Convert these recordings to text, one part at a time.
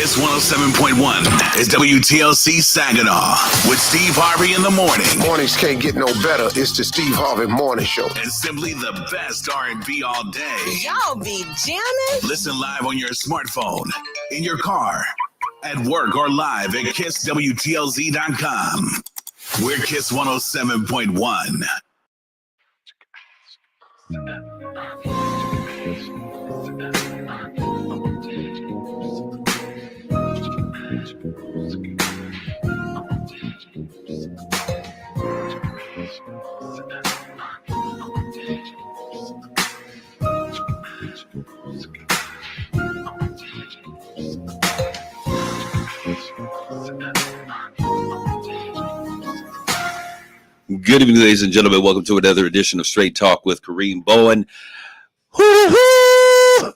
Kiss 107.1 is WTLC Saginaw with Steve Harvey in the morning. Mornings can't get no better. It's the Steve Harvey Morning Show. It's simply the best R&B all day. Y'all be jamming? Listen live on your smartphone, in your car, at work, or live at KissWTLZ.com. We're Kiss 107.1. Good evening, ladies and gentlemen. Welcome to another edition of Straight Talk with Kareem Bowen. I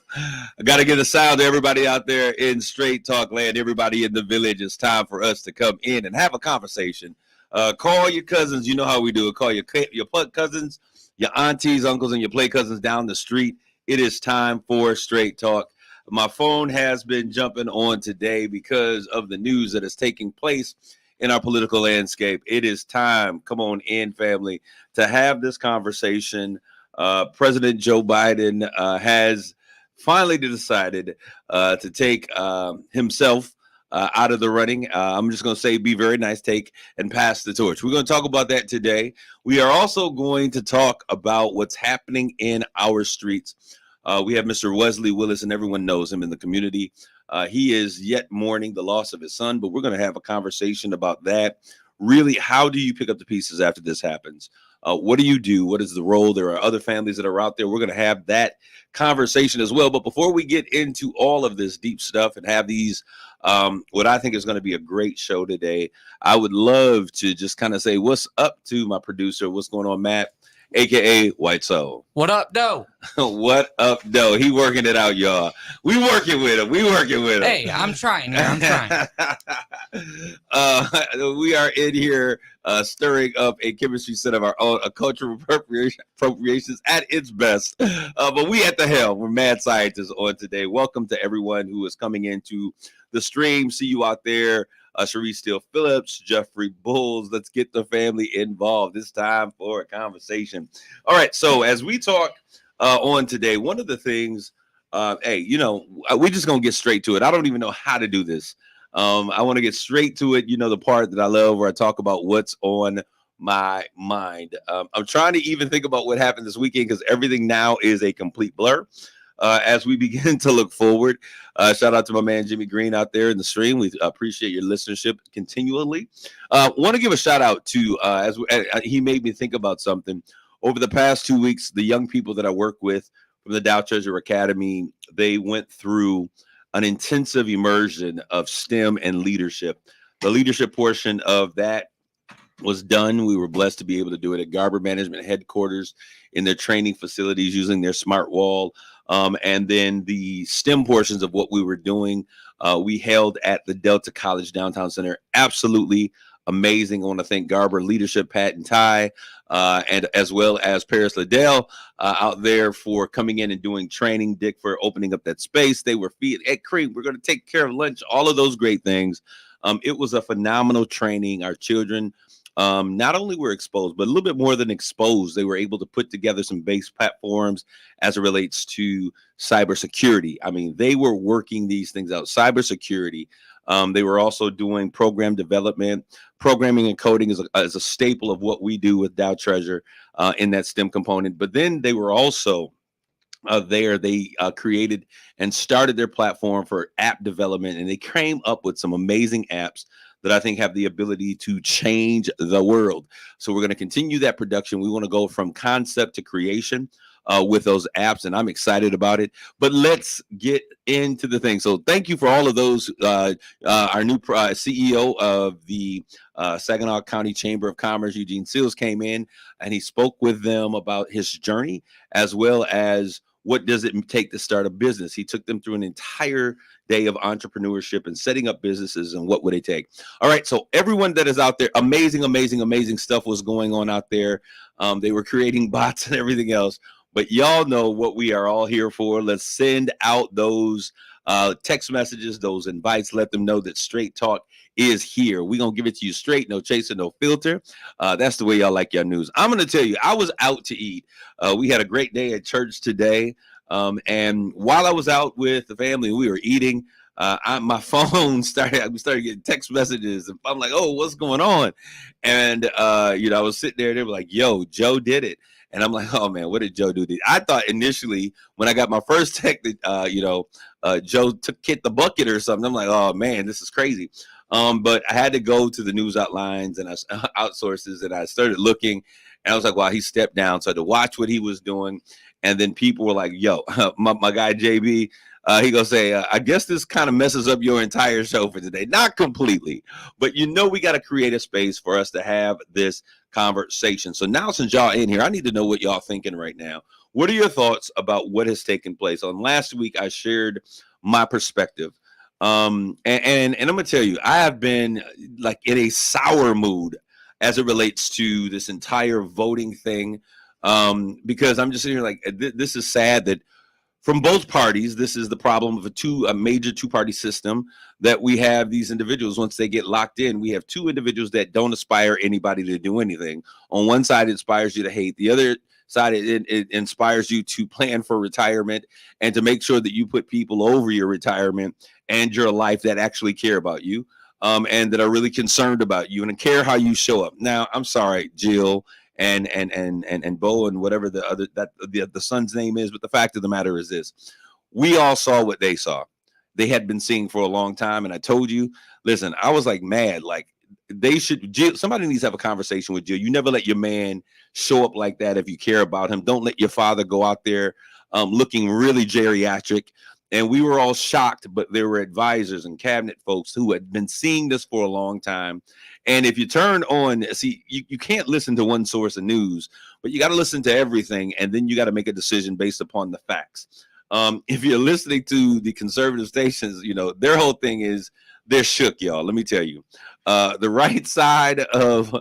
got to get a sound to everybody out there in Straight Talk land, everybody in the village. It's time for us to come in and have a conversation. Call your cousins. You know how we do it. Call your cousins, your aunties, uncles, and your play cousins down the street. It is time for Straight Talk. My phone has been jumping on today because of the news that is taking place in our political landscape. It is time, come on in, family, to have this conversation. President Joe Biden has finally decided to take himself out of the running. I'm just going to say, be very nice, take and pass the torch. We're going to talk about that today. We are also going to talk about what's happening in our streets. We have Mr. Wesley Willis, and everyone knows him in the community. He is yet mourning the loss of his son, but we're going to have a conversation about that. Really, how do you pick up the pieces after this happens? What do you do? What is the role? There are other families that are out there. We're going to have that conversation as well. But before we get into all of this deep stuff and have these, what I think is going to be a great show today, I would love to just kind of say what's up to my producer. What's going on, Matt, a.k.a. White Soul? What up, though? What up, though? He working it out, y'all. We working with him. Hey, I'm trying. We are in here stirring up a chemistry set of our own, a cultural appropriations at its best. But we at the helm. We're mad scientists on today. Welcome to everyone who is coming into the stream. See you out there. Sharice Steele Phillips, Jeffrey Bulls. Let's get the family involved. It's time for a conversation. All right. So as we talk on today, one of the things, we're just going to get straight to it. I don't even know how to do this. I want to get straight to it. You know, the part that I love where I talk about what's on my mind. I'm trying to even think about what happened this weekend because everything now is a complete blur. As we begin to look forward, shout out to my man Jimmy Green out there in the stream. We appreciate your listenership continually. Want to give a shout out to he made me think about something. Over the past 2 weeks, the young people that I work with from the Dow Treasure Academy, they went through an intensive immersion of STEM and leadership. The leadership portion of that was done. We were blessed to be able to do it at Garber Management headquarters in their training facilities using their smart wall. And then the STEM portions of what we were doing, we held at the Delta College Downtown Center. Absolutely amazing. I want to thank Garber leadership, Pat and Ty, and as well as Paris Liddell out there for coming in and doing training, Dick for opening up that space. They were feeding at Cream. We're going to take care of lunch, all of those great things. It was a phenomenal training. Our children not only were exposed, but a little bit more than exposed. They were able to put together some base platforms as it relates to cybersecurity. I mean, they were working these things out. Cybersecurity. They were also doing program development. Programming and coding is a staple of what we do with Dow Treasure in that STEM component. But then they were also they created and started their platform for app development, and they came up with some amazing apps that I think have the ability to change the world. So we're going to continue that production. We want to go from concept to creation with those apps, and I'm excited about it. But let's get into the thing. So thank you for all of those. Our new CEO of the Saginaw County Chamber of Commerce, Eugene Seals, came in and he spoke with them about his journey as well as what does it take to start a business. He took them through an entire day of entrepreneurship and setting up businesses and what would it take. All right, so everyone that is out there, amazing stuff was going on out there. They were creating bots and everything else. But y'all know what we are all here for. Let's send out those text messages, those invites, let them know that Straight Talk is here. We're going to give it to you straight, no chaser, no filter. That's the way y'all like your news. I'm going to tell you, I was out to eat. We had a great day at church today. And while I was out with the family, we were eating. My phone we started getting text messages. And I'm like, oh, what's going on? And, I was sitting there. They were like, yo, Joe did it. And I'm like, oh, man, what did Joe do? I thought initially when I got my first text that, Joe hit the bucket or something. I'm like, oh, man, this is crazy. But I had to go to the news outlines and outsources, and I started looking. And I was like, wow, he stepped down. So I had to watch what he was doing. And then people were like, yo, my guy, JB, he gonna say, I guess this kind of messes up your entire show for today. Not completely, but we got to create a space for us to have this conversation. So now, since y'all in here, I need to know what y'all thinking right now. What are your thoughts about what has taken place? On last week, I shared my perspective. And I'm gonna tell you, I have been like in a sour mood as it relates to this entire voting thing. Because I'm just sitting here like, this is sad that from both parties, this is the problem of a major two-party system, that we have these individuals, once they get locked in, we have two individuals that don't aspire anybody to do anything. On one side, it inspires you to hate. The other side, it inspires you to plan for retirement and to make sure that you put people over your retirement and your life that actually care about you, and that are really concerned about you and care how you show up. Now, I'm sorry, Jill and Bo and whatever the son's name is, but the fact of the matter is this: we all saw what they saw. They had been seeing for a long time, and I told you, listen, I was like mad, like somebody needs to have a conversation with Jill. You never let your man show up like that if you care about him. Don't let your father go out there looking really geriatric. And we were all shocked, but there were advisors and cabinet folks who had been seeing this for a long time. And if you turn on, you can't listen to one source of news, but you got to listen to everything. And then you got to make a decision based upon the facts. If you're listening to the conservative stations, their whole thing is they're shook, y'all. Let me tell you, the right side of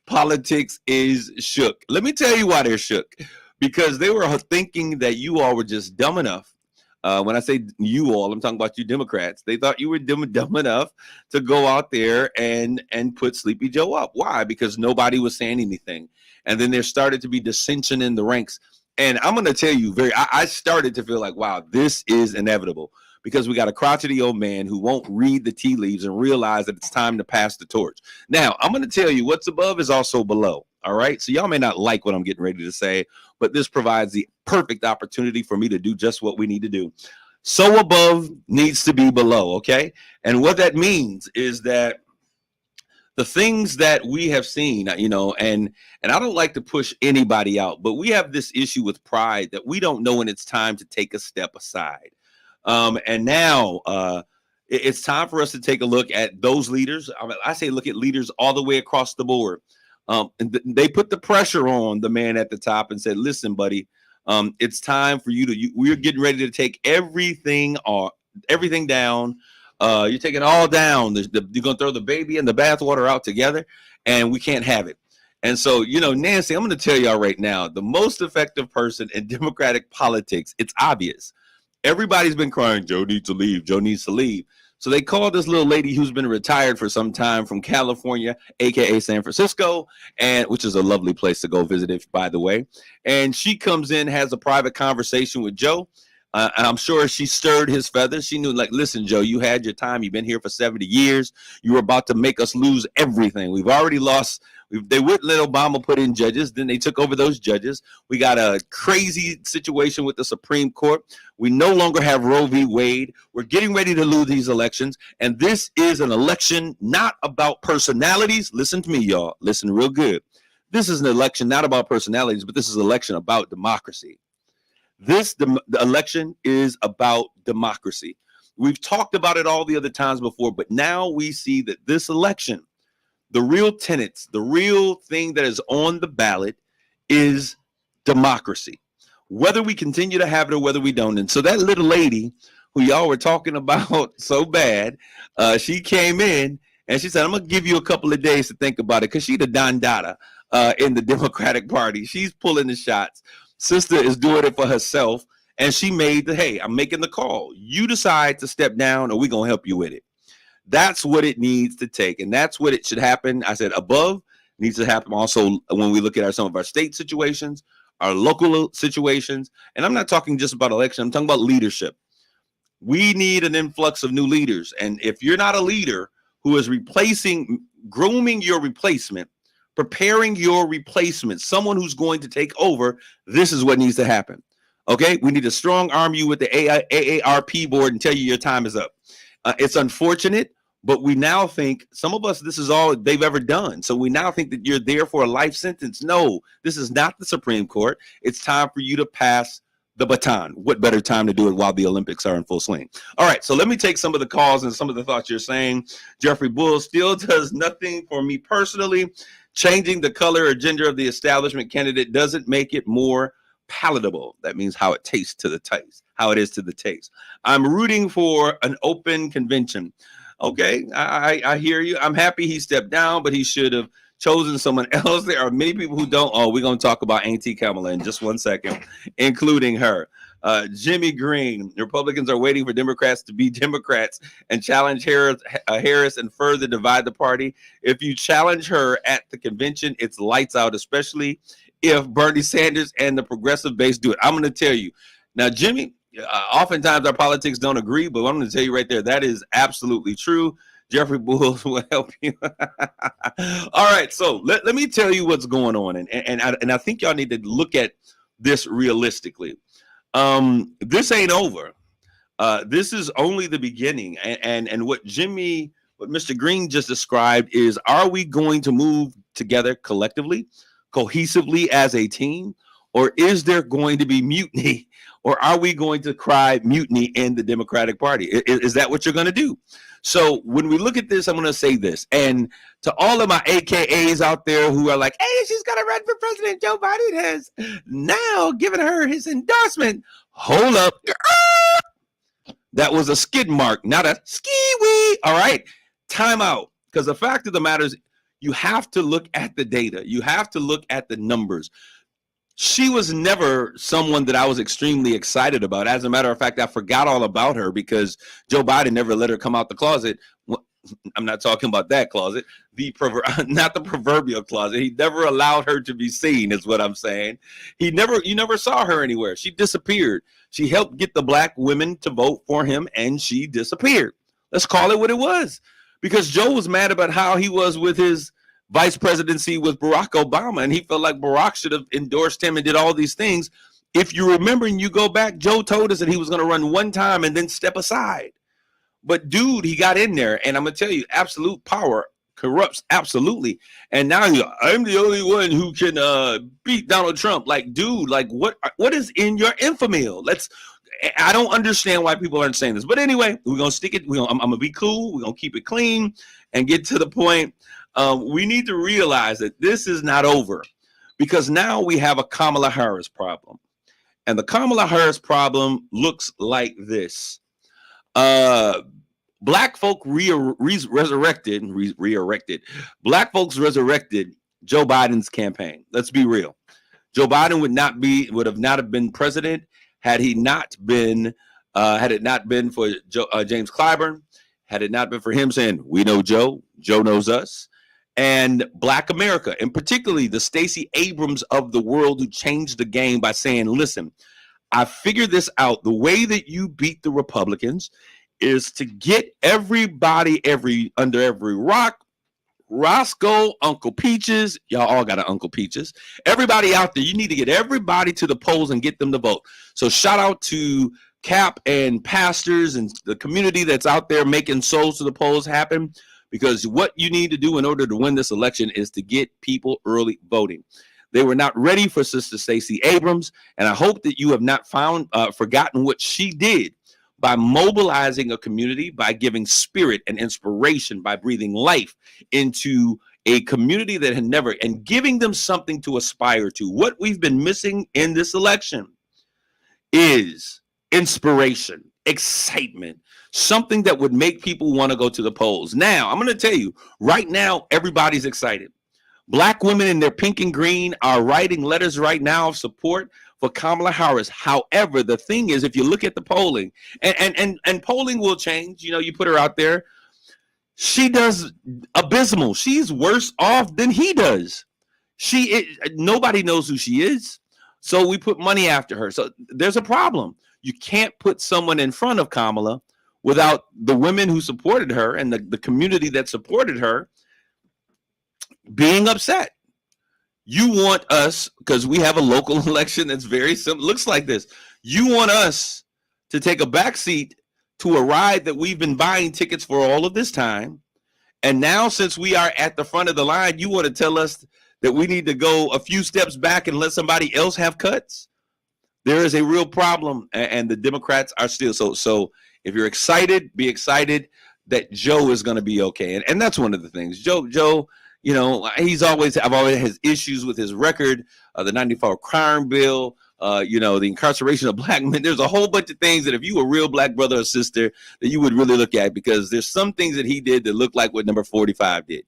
politics is shook. Let me tell you why they're shook, because they were thinking that you all were just dumb enough. When I say you all, I'm talking about you Democrats. They thought you were dumb enough to go out there and put Sleepy Joe up. Why? Because nobody was saying anything. And then there started to be dissension in the ranks. And I'm going to tell you, I started to feel like, wow, this is inevitable, because we got a crotchety old man who won't read the tea leaves and realize that it's time to pass the torch. Now, I'm going to tell you, what's above is also below. All right. So y'all may not like what I'm getting ready to say, but this provides the perfect opportunity for me to do just what we need to do. So above needs to be below. OK. And what that means is that the things that we have seen, and I don't like to push anybody out, but we have this issue with pride that we don't know when it's time to take a step aside. And now it's time for us to take a look at those leaders. I say look at leaders all the way across the board. They put the pressure on the man at the top and said, listen, buddy, it's time for we're getting ready to take everything down. You're taking it all down. You're going to throw the baby and the bathwater out together, and we can't have it. And so, Nancy, I'm going to tell y'all right now, the most effective person in Democratic politics, it's obvious. Everybody's been crying, Joe needs to leave. Joe needs to leave. So they called this little lady who's been retired for some time from California, aka San Francisco, and which is a lovely place to go visit, if by the way. And she comes in, has a private conversation with Joe. I'm sure she stirred his feathers. She knew, like, listen, Joe, you had your time. You've been here for 70 years. You were about to make us lose everything. We've already lost. They wouldn't let Obama put in judges. Then they took over those judges. We got a crazy situation with the Supreme Court. We no longer have Roe v. Wade. We're getting ready to lose these elections. And this is an election not about personalities. Listen to me, y'all. Listen real good. This is an election not about personalities, but this is an election about democracy. The election is about democracy. We've talked about it all the other times before, but now we see that this election, the real tenets, the real thing that is on the ballot is democracy, whether we continue to have it or whether we don't. And so that little lady who y'all were talking about so bad, she came in and she said, I'm going to give you a couple of days to think about it, because she's the Don Dada in the Democratic Party. She's pulling the shots. Sister is doing it for herself. And she made the, hey, I'm making the call. You decide to step down or we're going to help you with it. That's what it needs to take. And that's what it should happen. I said above needs to happen also when we look at some of our state situations, our local situations. And I'm not talking just about election. I'm talking about leadership. We need an influx of new leaders. And if you're not a leader who is grooming your replacement, preparing your replacement, someone who's going to take over, this is what needs to happen. Okay, we need to strong arm you with the AARP board and tell you your time is up. It's unfortunate, but we now think, some of us, this is all they've ever done. So we now think that you're there for a life sentence. No, this is not the Supreme Court. It's time for you to pass the baton. What better time to do it while the Olympics are in full swing? All right, so let me take some of the calls and some of the thoughts you're saying. Jeffrey Bull still does nothing for me personally. Changing the color or gender of the establishment candidate doesn't make it more palatable. That means how it tastes to the taste, how it is to the taste. I'm rooting for an open convention. Okay, I hear you. I'm happy he stepped down, but he should have chosen someone else. There are many people who don't. Oh, we're going to talk about Auntie Kamala in just 1 second, including her. Jimmy Green, Republicans are waiting for Democrats to be Democrats and challenge Harris and further divide the party. If you challenge her at the convention, it's lights out, especially if Bernie Sanders and the progressive base do it. I'm going to tell you. Now, Jimmy, oftentimes our politics don't agree, but I'm going to tell you right there, that is absolutely true. Jeffrey Bulls will help you. All right, so let me tell you what's going on, and I think y'all need to look at this realistically. This ain't over. This is only the beginning, and what Mr. Green just described is: are we going to move together collectively, cohesively as a team, or is there going to be mutiny? Or are we going to cry mutiny in the Democratic Party? Is that what you're going to do? So when we look at this, I'm going to say this. And to all of my AKAs out there who are like, hey, she's going to run for president. Joe Biden has now given her his endorsement. Hold up. That was a skid mark, not a ski-wee. All right. Time out. Because the fact of the matter is, you have to look at the data. You have to look at the numbers. She was never someone that I was extremely excited about. As a matter of fact, I forgot all about her because Joe Biden never let her come out the closet. I'm not talking about that closet, not the proverbial closet. He never allowed her to be seen, is what I'm saying. You never saw her anywhere. She disappeared. She helped get the black women to vote for him, and she disappeared. Let's call it what it was. Because Joe was mad about how he was with his vice presidency with Barack Obama, and he felt like Barack should have endorsed him and did all these things. If you remember and you go back, Joe told us that he was going to run one time and then step aside. But dude, he got in there, and I'm going to tell you, absolute power corrupts absolutely. And now I'm the only one who can beat Donald Trump. Like, dude, like what is in your infamil? I don't understand why people aren't saying this. But anyway, we're going to stick it. I'm going to be cool. We're going to keep it clean and get to the point. We need to realize that this is not over, because now we have a Kamala Harris problem. And the Kamala Harris problem looks like this. Black folk resurrected. Black folks resurrected Joe Biden's campaign. Let's be real. Joe Biden would have not been president had it not been for James Clyburn, had it not been for him saying, we know Joe, Joe knows us. And Black America, and particularly the Stacey Abrams of the world, who changed the game by saying, listen, I figured this out. The way that you beat the Republicans is to get everybody under every rock. Roscoe, Uncle Peaches, y'all all got an Uncle Peaches. Everybody out there, you need to get everybody to the polls and get them to vote. So shout out to Cap and pastors and the community that's out there making souls to the polls happen. Because what you need to do in order to win this election is to get people early voting. They were not ready for Sister Stacey Abrams, and I hope that you have not forgotten what she did by mobilizing a community, by giving spirit and inspiration, by breathing life into a community that had never, and giving them something to aspire to. What we've been missing in this election is inspiration, excitement, something that would make people want to go to the polls. Now, I'm going to tell you, right now, everybody's excited. Black women in their pink and green are writing letters right now of support for Kamala Harris. However, the thing is, if you look at the polling, and polling will change, you put her out there, she does abysmal. She's worse off than he does. Nobody knows who she is, so we put money after her. So there's a problem. You can't put someone in front of Kamala without the women who supported her and the community that supported her being upset. You want us, because we have a local election that's very simple, looks like this. You want us to take a backseat to a ride that we've been buying tickets for all of this time. And now, since we are at the front of the line, you want to tell us that we need to go a few steps back and let somebody else have cuts? There is a real problem, and the Democrats are still so if you're excited, be excited that Joe is going to be okay. And that's one of the things. Joe, I've always has issues with his record, the 94 crime bill, the incarceration of black men. There's a whole bunch of things that if you were a real black brother or sister that you would really look at, because there's some things that he did that look like what number 45 did.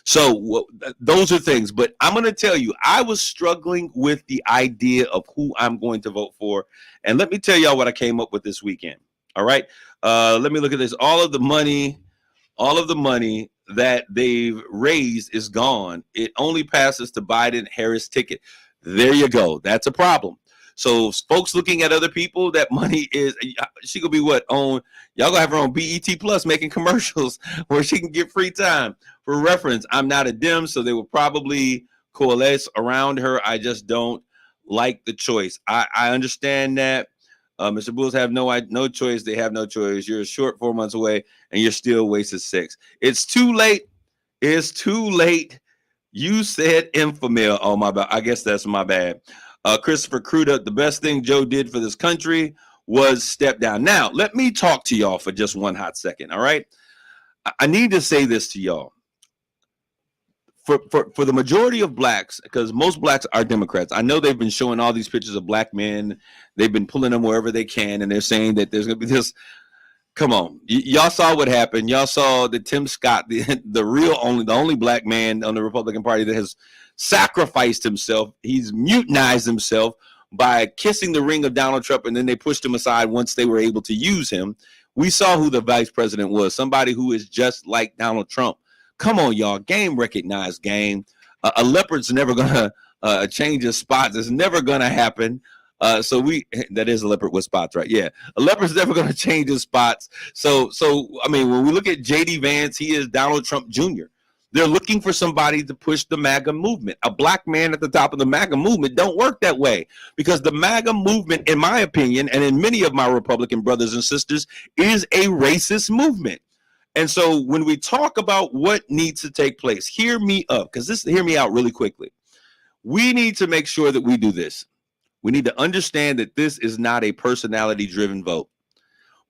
So those are things. But I'm going to tell you, I was struggling with the idea of who I'm going to vote for. And let me tell y'all what I came up with this weekend. All right. Let me look at this. All of the money that they've raised is gone. It only passes to Biden-Harris ticket. There you go. That's a problem. So folks looking at other people, that money is, she gonna be y'all gonna have her on BET Plus making commercials where she can get free time. For reference, I'm not a Dem, so they will probably coalesce around her. I just don't like the choice. I understand that. Mr. Bulls have no choice. They have no choice. You're a short 4 months away, and you're still wasted 6. It's too late. It's too late. You said infamil. Oh, my bad. I guess that's my bad. Christopher Cruda, the best thing Joe did for this country was step down. Now, let me talk to y'all for just one hot second, all right? I need to say this to y'all. For the majority of blacks, because most blacks are Democrats, I know they've been showing all these pictures of black men. They've been pulling them wherever they can, and they're saying that there's going to be this. Come on. Y'all saw what happened. Y'all saw that Tim Scott, the only black man on the Republican Party that has sacrificed himself. He's mutinized himself by kissing the ring of Donald Trump, and then they pushed him aside once they were able to use him. We saw who the vice president was, somebody who is just like Donald Trump. Come on, y'all. Game recognized game. A leopard's never going to change his spots. It's never going to happen. That is a leopard with spots, right? Yeah. A leopard's never going to change his spots. So, I mean, when we look at J.D. Vance, he is Donald Trump Jr. They're looking for somebody to push the MAGA movement. A black man at the top of the MAGA movement don't work that way, because the MAGA movement, in my opinion, and in many of my Republican brothers and sisters, is a racist movement. And so when we talk about what needs to take place, hear me out really quickly. We need to make sure that we do this. We need to understand that this is not a personality-driven vote.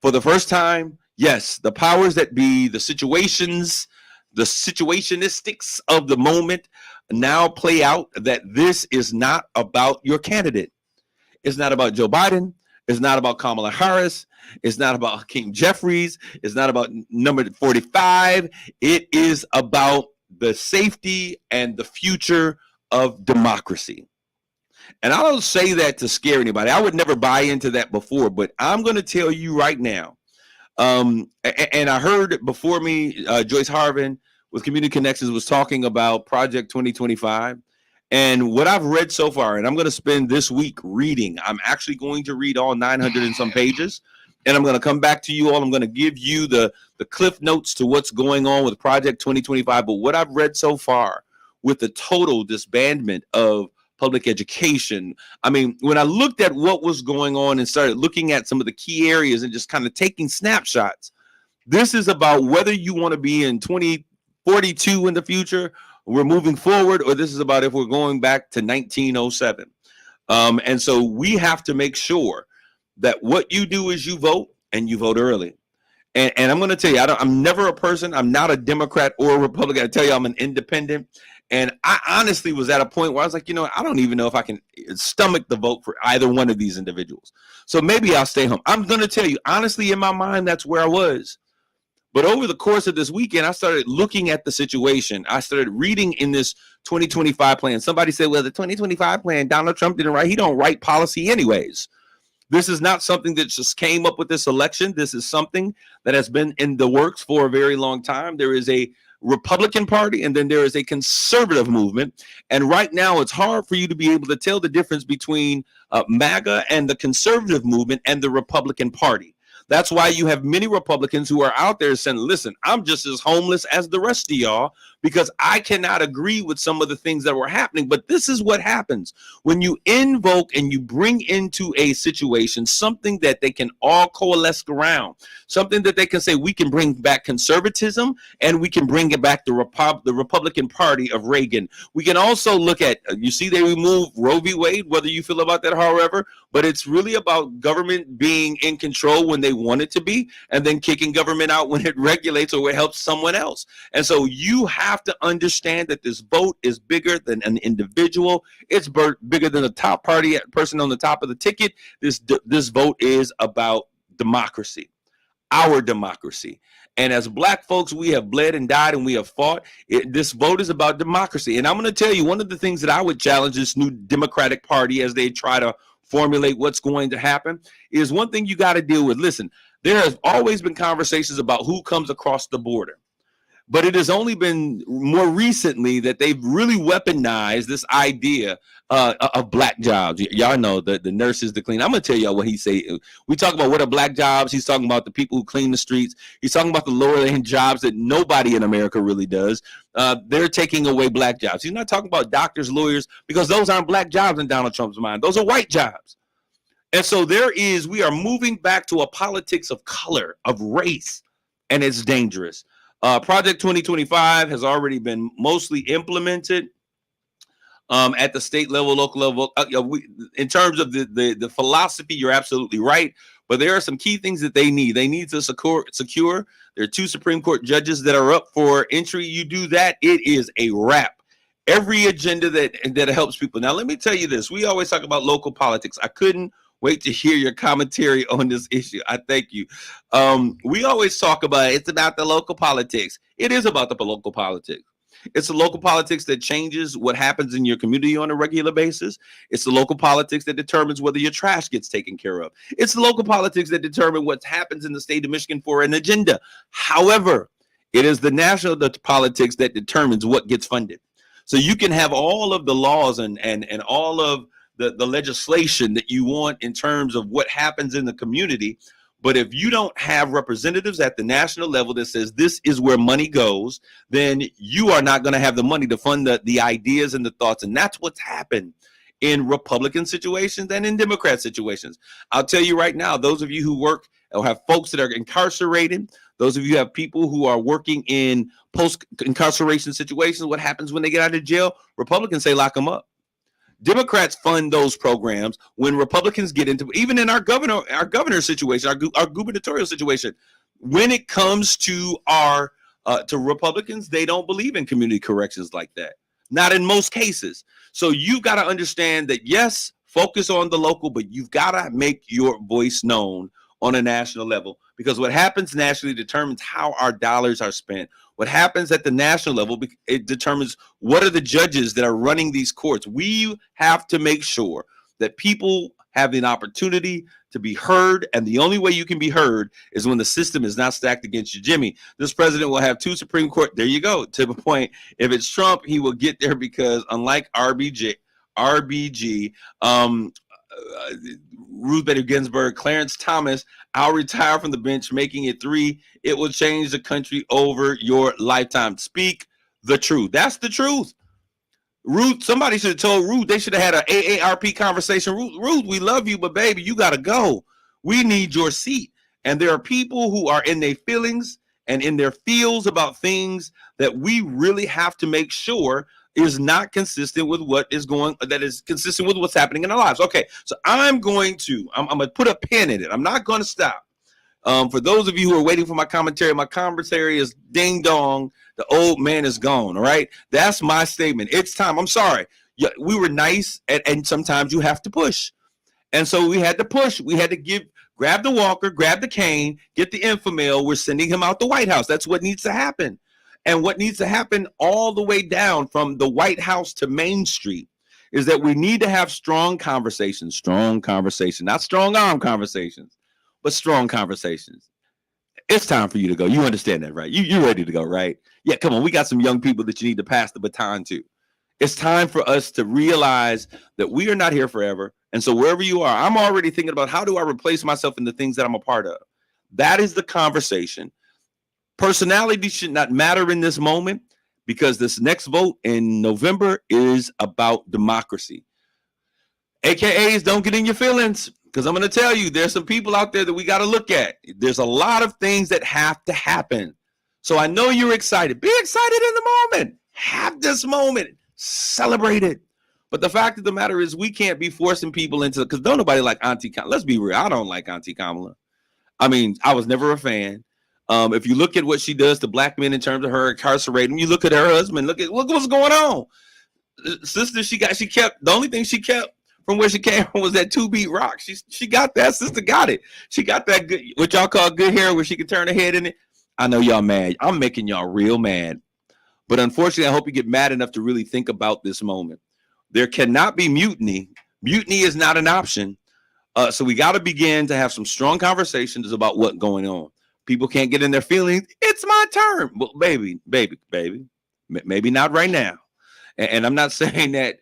For the first time, yes, the powers that be, the situationistics of the moment now play out that this is not about your candidate. It's not about Joe Biden. It's not about Kamala Harris. It's not about Hakeem Jeffries. It's not about number 45. It is about the safety and the future of democracy. And I don't say that to scare anybody. I would never buy into that before, but I'm going to tell you right now. And I heard before me, Joyce Harvin with Community Connections was talking about Project 2025. And what I've read so far, and I'm going to spend this week reading, I'm actually going to read all 900 and some pages, and I'm going to come back to you all. I'm going to give you the cliff notes to what's going on with Project 2025. But what I've read so far with the total disbandment of public education, I mean, when I looked at what was going on and started looking at some of the key areas and just kind of taking snapshots, this is about whether you want to be in 2042 in the future, we're moving forward, or this is about if we're going back to 1907. And so we have to make sure that what you do is you vote, and you vote early. And I'm going to tell you, I'm never a person. I'm not a Democrat or a Republican. I tell you, I'm an independent. And I honestly was at a point where I was like, I don't even know if I can stomach the vote for either one of these individuals. So maybe I'll stay home. I'm going to tell you, honestly, in my mind, that's where I was. But over the course of this weekend, I started looking at the situation. I started reading in this 2025 plan. Somebody said, well, the 2025 plan, Donald Trump didn't write. He don't write policy anyways. This is not something that just came up with this election. This is something that has been in the works for a very long time. There is a Republican Party, and then there is a conservative movement. And right now, it's hard for you to be able to tell the difference between MAGA and the conservative movement and the Republican Party. That's why you have many Republicans who are out there saying, listen, I'm just as homeless as the rest of y'all because I cannot agree with some of the things that were happening. But this is what happens when you invoke and you bring into a situation something that they can all coalesce around, something that they can say, we can bring back conservatism and we can bring it back the Republican Party of Reagan. We can also look at, you see, they removed Roe v. Wade, whether you feel about that, however, but it's really about government being in control when they want it to be, and then kicking government out when it regulates or it helps someone else. And so you have to understand that this vote is bigger than an individual. It's bigger than the top party person on the top of the ticket. This vote is about democracy, our democracy. And as Black folks, we have bled and died and we have fought. This vote is about democracy. And I'm going to tell you, one of the things that I would challenge this new Democratic Party as they try to formulate what's going to happen is one thing you got to deal with. Listen, there has always been conversations about who comes across the border, but it has only been more recently that they've really weaponized this idea of Black jobs. Y'all know the nurses, the clean. I'm going to tell y'all what he say. We talk about what are Black jobs. He's talking about the people who clean the streets. He's talking about the lower end jobs that nobody in America really does. They're taking away Black jobs. He's not talking about doctors, lawyers, because those aren't Black jobs in Donald Trump's mind. Those are white jobs. And so we are moving back to a politics of color, of race, and it's dangerous. Project 2025 has already been mostly implemented at the state level, local level. In terms of the philosophy, you're absolutely right. But there are some key things that they need. They need to secure. There are 2 Supreme Court judges that are up for entry. You do that, it is a wrap. Every agenda that helps people. Now, let me tell you this. We always talk about local politics. I couldn't wait to hear your commentary on this issue. I thank you. We always talk about it's about the local politics. It is about the local politics. It's the local politics that changes what happens in your community on a regular basis. It's the local politics that determines whether your trash gets taken care of. It's the local politics that determine what happens in the state of Michigan for an agenda. However, it is the national politics that determines what gets funded. So you can have all of the laws and all of the legislation that you want in terms of what happens in the community. But if you don't have representatives at the national level that says this is where money goes, then you are not going to have the money to fund the ideas and the thoughts. And that's what's happened in Republican situations and in Democrat situations. I'll tell you right now, those of you who work or have folks that are incarcerated, those of you who have people who are working in post-incarceration situations, what happens when they get out of jail? Republicans say lock them up. Democrats fund those programs. When Republicans get into, even in our governor situation, our gubernatorial situation, when it comes to to Republicans, they don't believe in community corrections like that. Not in most cases. So you've got to understand that, yes, focus on the local, but you've got to make your voice known on a national level, because what happens nationally determines how our dollars are spent. What happens at the national level, it determines what are the judges that are running these courts. We have to make sure that people have an opportunity to be heard, and the only way you can be heard is when the system is not stacked against you. Jimmy, this president will have 2 Supreme Court. There you go. To the point, if it's Trump, he will get there because unlike RBG, Ruth Bader Ginsburg, Clarence Thomas, I'll retire from the bench, making it 3. It will change the country over your lifetime. Speak the truth. That's the truth. Ruth, somebody should have told Ruth, they should have had an AARP conversation. Ruth, we love you, but baby, you got to go. We need your seat. And there are people who are in their feelings and in their feels about things that we really have to make sure is not consistent with that is consistent with what's happening in our lives. Okay, so I'm going to put a pin in it. I'm not going to stop. For those of you who are waiting for my commentary is ding dong. The old man is gone. All right, that's my statement. It's time. I'm sorry. We were nice, and sometimes you have to push. And so we had to push. We had to give Grab the walker, grab the cane, get the info-mail. We're sending him out the White House. That's what needs to happen. And what needs to happen all the way down from the White House to Main Street is that we need to have strong conversations, not strong-arm conversations, but strong conversations. It's time for you to go. You understand that, right? You're ready to go, right? Yeah, come on. We got some young people that you need to pass the baton to. It's time for us to realize that we are not here forever. And so wherever you are, I'm already thinking about how do I replace myself in the things that I'm a part of. That is the conversation. Personality should not matter in this moment because this next vote in November is about democracy. AKAs, don't get in your feelings because I'm going to tell you there's some people out there that we got to look at. There's a lot of things that have to happen. So I know you're excited. Be excited in the moment. Have this moment. Celebrate it. But the fact of the matter is we can't be forcing people into, because don't nobody like Auntie Kamala. Let's be real. I don't like Auntie Kamala. I mean, I was never a fan. If you look at what she does to black men in terms of her incarcerating, you look at her husband, look what's going on. Sister, the only thing she kept from where she came from was that 2-beat rock. She got that. Sister got it. She got that good, what y'all call good hair where she can turn her head in it. I know y'all mad. I'm making y'all real mad. But unfortunately, I hope you get mad enough to really think about this moment. There cannot be mutiny. Mutiny is not an option. So we got to begin to have some strong conversations about what's going on. People can't get in their feelings. It's my turn. Well, baby, maybe not right now. And I'm not saying that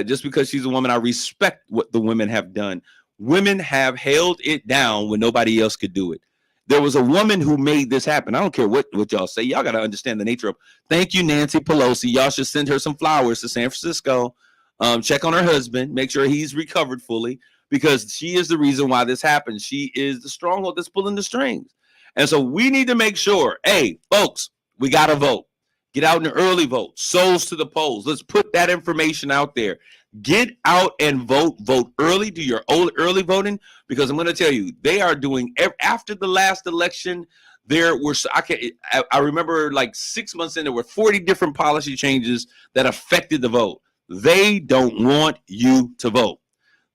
just because she's a woman, I respect what the women have done. Women have held it down when nobody else could do it. There was a woman who made this happen. I don't care what y'all say. Y'all got to understand the nature of, thank you, Nancy Pelosi. Y'all should send her some flowers to San Francisco. Check on her husband. Make sure he's recovered fully because she is the reason why this happened. She is the stronghold that's pulling the strings. And so we need to make sure, hey, folks, we got to vote. Get out in the early vote. Souls to the polls. Let's put that information out there. Get out and vote. Vote early. Do your early voting because I'm going to tell you, they are doing after the last election. There were I remember like 6 months in, there were 40 different policy changes that affected the vote. They don't want you to vote.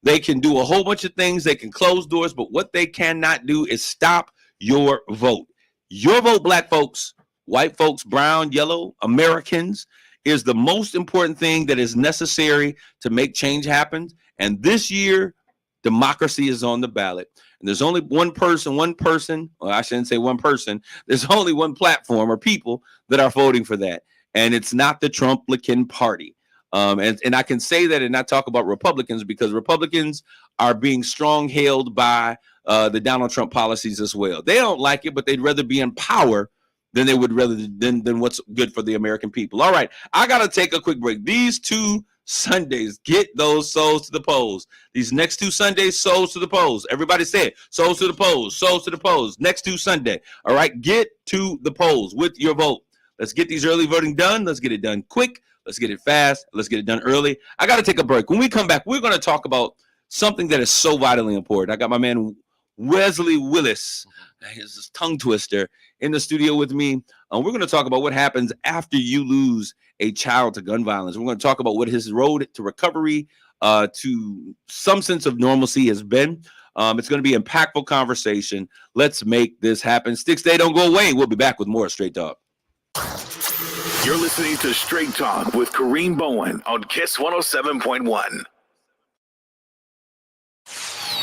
They can do a whole bunch of things. They can close doors, but what they cannot do is stop your vote. Your vote, black folks, white folks, brown, yellow, Americans, is the most important thing that is necessary to make change happen. And this year, democracy is on the ballot. And there's only one person, well, I shouldn't say one person. There's only one platform or people that are voting for that. And it's not the Trumplican Party. And I can say that and not talk about Republicans because Republicans are being strong-held by the Donald Trump policies as well. They don't like it, but they'd rather be in power than they would rather than what's good for the American people. All right, I got to take a quick break. These 2 Sundays, get those souls to the polls. These next 2 Sundays, souls to the polls. Everybody say it. Souls to the polls. Souls to the polls. Next 2 Sunday. All right, get to the polls with your vote. Let's get these early voting done. Let's get it done quick. Let's get it fast. Let's get it done early. I got to take a break. When we come back, we're going to talk about something that is so vitally important. I got my man Wesley Willis, his tongue twister, in the studio with me. We're going to talk about what happens after you lose a child to gun violence. We're going to talk about what his road to recovery, to some sense of normalcy has been. It's going to be an impactful conversation. Let's make this happen. Stick, stay, don't go away. We'll be back with more Straight Talk. You're listening to Straight Talk with Kareem Bowen on KISS 107.1.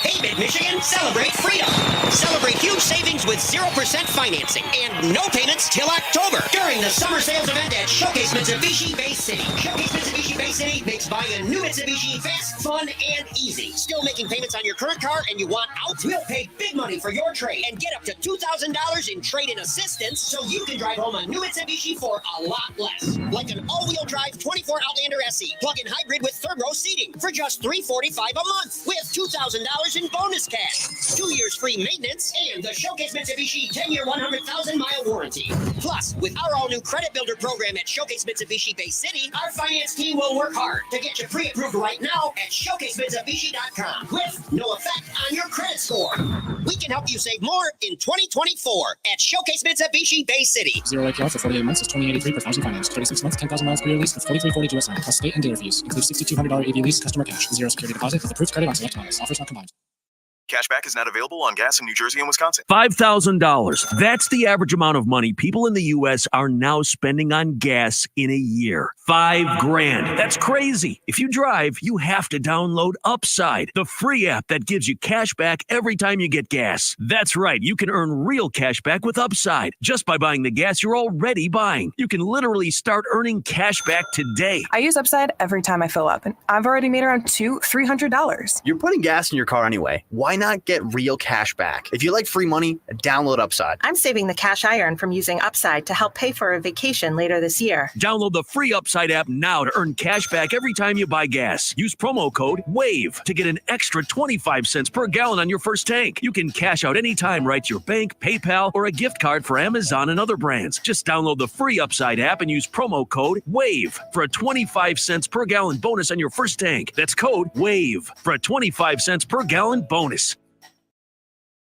Hey, Mid-Michigan, celebrate freedom. Celebrate huge savings with 0% financing and no payments till October during the summer sales event at Showcase Mitsubishi Bay City. Showcase Mitsubishi Bay City makes buying a new Mitsubishi fast, fun, and easy. Still making payments on your current car and you want out? We'll pay big money for your trade and get up to $2,000 in trade-in assistance so you can drive home a new Mitsubishi for a lot less. Like an all-wheel drive 24 Outlander SE, plug-in hybrid with third-row seating for just $345 a month with $2,000 in bonus cash, 2 years free maintenance, and the Showcase Mitsubishi 10-year, 100,000-mile warranty. Plus, with our all-new credit builder program at Showcase Mitsubishi Bay City, our finance team will work hard to get you pre-approved right now at showcasemitsubishi.com with no effect on your credit score. We can help you save more in 2024 at Showcase Mitsubishi Bay City. 0 APR for 48 months is $20.83 per thousand finance. 36 months, 10,000 miles per year lease with $43.40 US plus state and dealer fees. Includes $6,200 AV lease, customer cash, 0 security deposit with approved credit on select models. Offers not combined. Cashback is not available on gas in New Jersey and Wisconsin. $5,000. That's the average amount of money people in the U.S. are now spending on gas in a year. $5,000. That's crazy. If you drive, you have to download Upside, the free app that gives you cash back every time you get gas. That's right. You can earn real cash back with Upside just by buying the gas you're already buying. You can literally start earning cash back today. I use Upside every time I fill up, and I've already made around $300. You're putting gas in your car anyway. Why not get real cash back? If you like free money, download Upside. I'm saving the cash I earn from using Upside to help pay for a vacation later this year. Download the free Upside app now to earn cash back every time you buy gas. Use promo code WAVE to get an extra 25 cents per gallon on your first tank. You can cash out anytime right to your bank, PayPal, or a gift card for Amazon and other brands. Just download the free Upside app and use promo code WAVE for a 25 cents per gallon bonus on your first tank. That's code WAVE for a 25 cents per gallon bonus.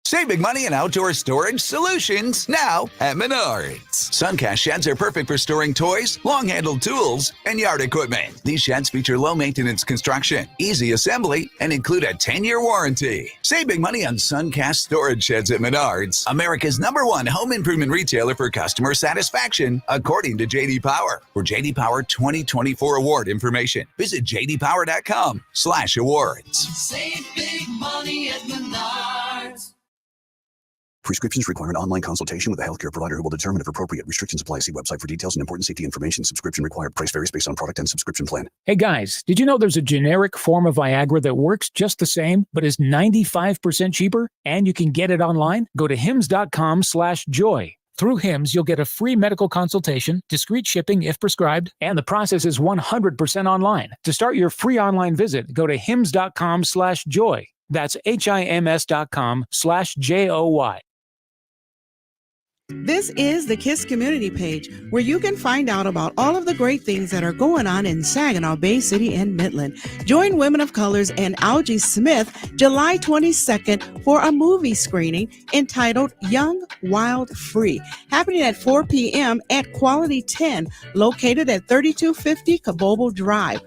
Save big money in outdoor storage solutions now at Menards. Suncast sheds are perfect for storing toys, long-handled tools, and yard equipment. These sheds feature low-maintenance construction, easy assembly, and include a 10-year warranty. Save big money on Suncast storage sheds at Menards, America's #1 home improvement retailer for customer satisfaction, according to J.D. Power. For J.D. Power 2024 award information, visit jdpower.com/awards. Save big money at Menards. Prescriptions require an online consultation with a healthcare provider who will determine if appropriate. Restrictions apply. See website for details and important safety information. Subscription required. Price varies based on product and subscription plan. Hey guys, did you know there's a generic form of Viagra that works just the same, but is 95% cheaper? And you can get it online? Go to hims.com/joy. Through Hims, you'll get a free medical consultation, discreet shipping if prescribed, and the process is 100% online. To start your free online visit, go to hims.com/joy. That's HIMS.com/JOY. This is the KISS community page, where you can find out about all of the great things that are going on in Saginaw Bay City and Midland. Join Women of Colors and Algie Smith July 22nd for a movie screening entitled Young, Wild, Free, happening at 4 p.m. at Quality 10, located at 3250 Kabobo Drive.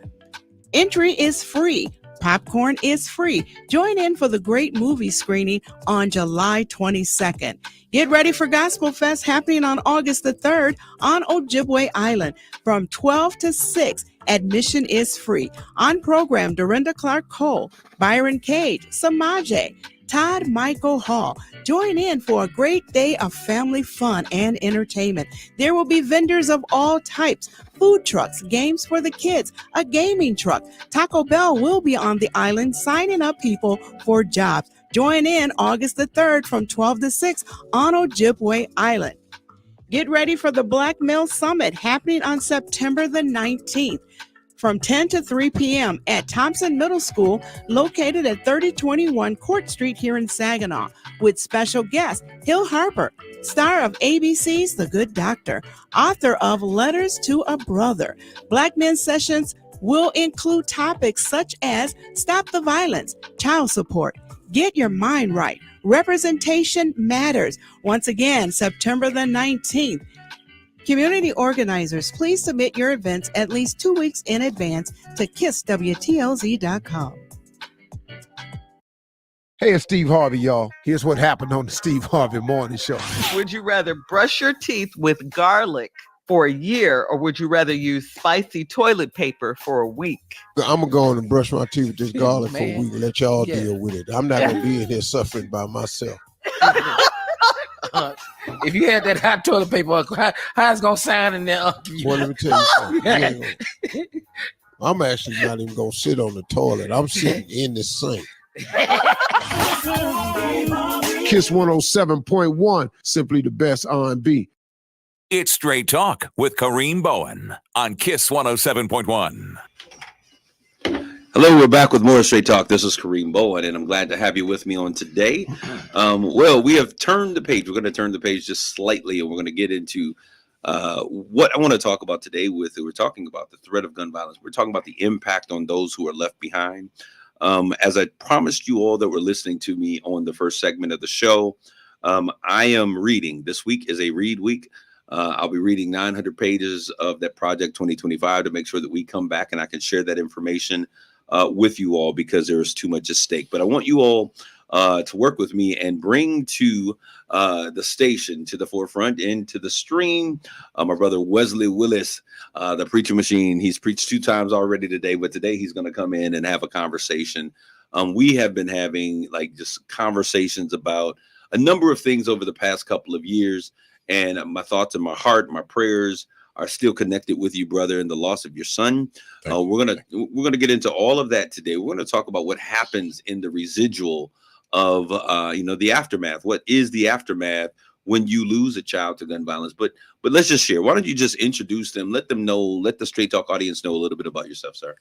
Entry is free. Popcorn is free. Join in for the great movie screening on July 22nd. Get ready for Gospel Fest happening on August the 3rd on Ojibwe Island from 12 to 6. Admission is free. On program, Dorinda Clark Cole, Byron Cage, Samaje, Todd Michael Hall. Join in for a great day of family fun and entertainment. There will be vendors of all types, food trucks, games for the kids, a gaming truck. Taco Bell will be on the island signing up people for jobs. Join in August the 3rd from 12 to 6 on Ojibwe Island. Get ready for the Black Male Summit happening on September the 19th. From 10 to 3 p.m. at Thompson Middle School, located at 3021 Court Street here in Saginaw, with special guest Hill Harper, star of ABC's The Good Doctor, author of Letters to a Brother. Black Men Sessions will include topics such as stop the violence, child support, get your mind right, representation matters. Once again, September the 19th. Community organizers, please submit your events at least 2 weeks in advance to kisswtlz.com. Hey, it's Steve Harvey, y'all. Here's what happened on the Steve Harvey Morning Show. Would you rather brush your teeth with garlic for a year, or would you rather use spicy toilet paper for a week? I'm going to go on and brush my teeth with this garlic for a week and let y'all deal with it. I'm not going to be in here suffering by myself. If you had that hot toilet paper, how it's gonna sound in there? Well, let me tell you something. I'm actually not even gonna sit on the toilet. I'm sitting in the sink. Kiss 107.1, simply the best R&B. It's Straight Talk with Kareem Bowen on Kiss 107.1. Hello, we're back with more Straight Talk. This is Kareem Bowen, and I'm glad to have you with me on today. Well, we have turned the page. We're going to turn the page just slightly, and we're going to get into what I want to talk about today. We're talking about the threat of gun violence. We're talking about the impact on those who are left behind. As I promised you all that were listening to me on the first segment of the show, I am reading. This week is a read week. I'll be reading 900 pages of that Project 2025 to make sure that we come back and I can share that information with you all, because there is too much at stake. But I want you all to work with me and bring to the station, to the forefront, and to the stream, my brother Wesley Willis, the preacher machine. He's preached 2 times already today, but today he's going to come in and have a conversation. We have been having like just conversations about a number of things over the past couple of years, and my thoughts and my heart, my prayers are still connected with you, brother, and the loss of your son. We're gonna get into all of that today. We're gonna talk about what happens in the residual of the aftermath. What is the aftermath when you lose a child to gun violence? But let's just share. Why don't you just introduce them? Let them know. Let the Straight Talk audience know a little bit about yourself, sir.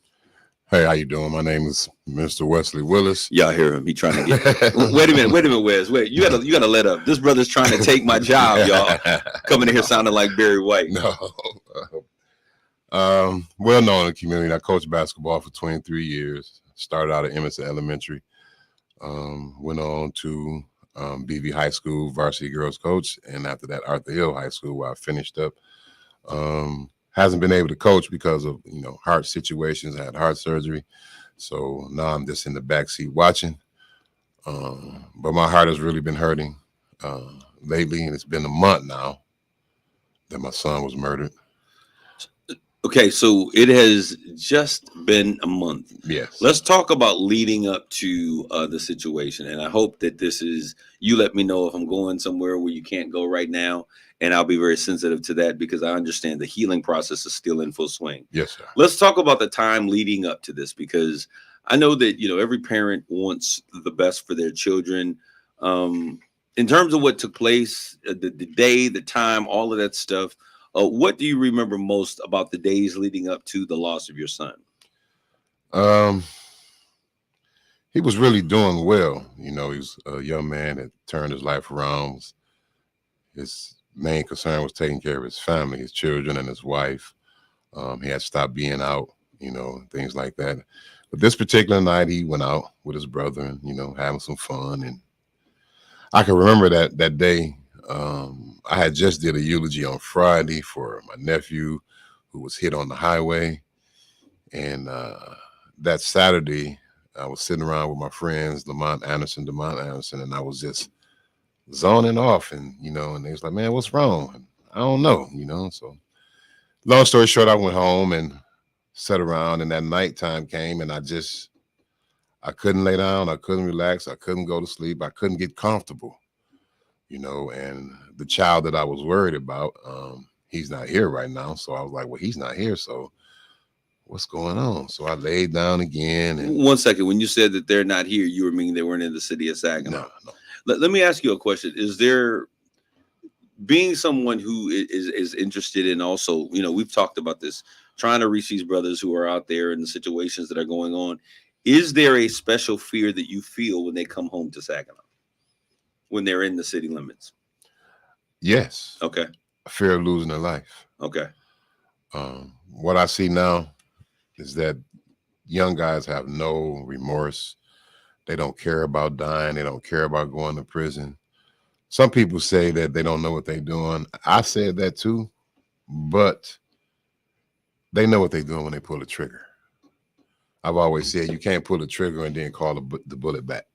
Hey, how you doing? My name is Mr. Wesley Willis. Y'all hear him? He trying to get. Wait a minute, Wes. Wait, you gotta let up. This brother's trying to take my job, y'all. Coming in here sounding like Barry White. No. Well known in the community. I coached basketball for 23 years. Started out at Emerson Elementary. Went on to BV High School, varsity girls coach, and after that, Arthur Hill High School, where I finished up. Hasn't been able to coach because of heart situations. I had heart surgery, so now I'm just in the backseat watching. But my heart has really been hurting lately, and it's been a month now that my son was murdered. Okay, so it has just been a month. Yes. Let's talk about leading up to the situation, and I hope that this is. You let me know if I'm going somewhere where you can't go right now. And I'll be very sensitive to that because I understand the healing process is still in full swing. Yes, sir. Let's talk about the time leading up to this, because I know that, every parent wants the best for their children. In terms of what took place, the day, the time, all of that stuff, what do you remember most about the days leading up to the loss of your son? He was really doing well. He was a young man that turned his life around. His main concern was taking care of his family, his children, and his wife. He had stopped being out, things like that. But this particular night, he went out with his brother and, having some fun. And I can remember that day. I had just did a eulogy on Friday for my nephew who was hit on the highway. And that Saturday, I was sitting around with my friends, Demont Anderson, and I was just zoning off, and and they was like, "Man, what's wrong?" And I don't know, So, long story short, I went home and sat around, and that nighttime came, and I couldn't lay down, I couldn't relax, I couldn't go to sleep, I couldn't get comfortable, And the child that I was worried about, he's not here right now, so I was like, "Well, he's not here, so what's going on?" So I laid down again. And 1 second, when you said that they're not here, you were meaning they weren't in the city of Saginaw. No. Let me ask you a question. Is there, being someone who is interested in also, we've talked about this, trying to reach these brothers who are out there in the situations that are going on, is there a special fear that you feel when they come home to Saginaw, when they're in the city limits? Yes. Okay. A fear of losing their life. Okay. What I see now is that young guys have no remorse. They don't care about dying. They don't care about going to prison. Some people say that they don't know what they're doing. I said that too, but they know what they're doing when they pull the trigger. I've always said you can't pull the trigger and then call the bullet back.